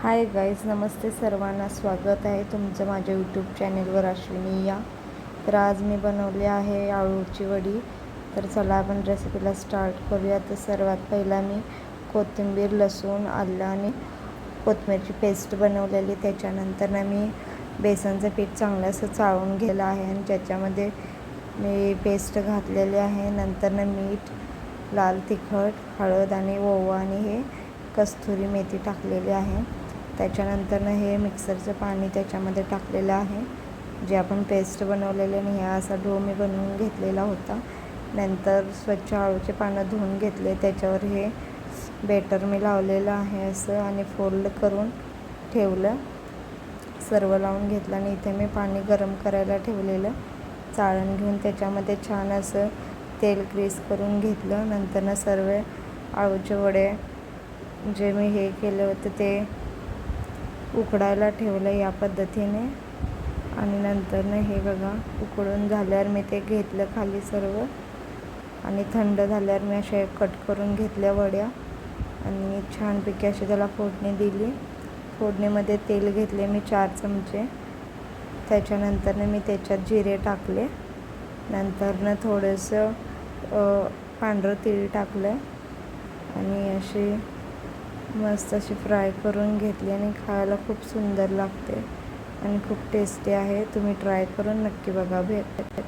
Hi guys, नमस्ते सर्वांना. स्वागत आहे तुमचं माझ्या यूट्यूब चॅनेलवर अश्विनी या. तर आज मी बनवली आहे आळूची वडी. तर चला आपण रेसिपीला स्टार्ट करूया. तर सर्वात पहिला मी कोथिंबीर, लसूण, आलं आणि कोथिंबीरची पेस्ट बनवलेली. त्याच्यानंतर मी बेसनचं पीठ चांगलं असं चाळून गेलं आहे आणि त्याच्यामध्ये मी पेस्ट घातलेली आहे. नंतर मीठ, लाल तिखट, हळद आणि ओवा आणि हे कस्तुरी मेथी टाकलेली आहे. त्याच्यानंतर हे मिक्सरचं पाणी त्याच्यामध्ये टाकलेलं आहे, जे आपण पेस्ट बनवलेले आणि हा असा डो मी बनवून घेतलेला होता. नंतर स्वच्छ आळूचे पानं धुवून घेतले, त्याच्यावर हे बेटर मी लावलेलं आहे असं आणि फोल्ड करून ठेवलं. सर्व लावून घेतलं आणि इथे मी पाणी गरम करायला ठेवलेलं. चाळण घेऊन त्याच्यामध्ये छान असं तेल ग्रीस करून घेतलं. नंतर सर्व आळूचे वडे जे मी हे केलं होतं ते उकडायला ठेवलं या पद्धतीने. आणि नंतर हे बघा उकडून झाल्यावर मी ते घेतलं खाली सर्व आणि थंड झाल्यावर मी असे कट करून घेतल्या वड्या आणि छानपैकी अशी त्याला फोडणी दिली. फोडणीमध्ये तेल घेतले मी 4 चमचे. त्याच्यानंतर मी त्याच्यात जिरे टाकले. नंतर थोडंसं पांढरं तीळ टाकलं आणि अशी मस्त अशी फ्राय करून घेतली आणि खायला खूप सुंदर लागते आणि खूप टेस्टी आहे. तुम्ही ट्राय करून नक्की बघा. भेट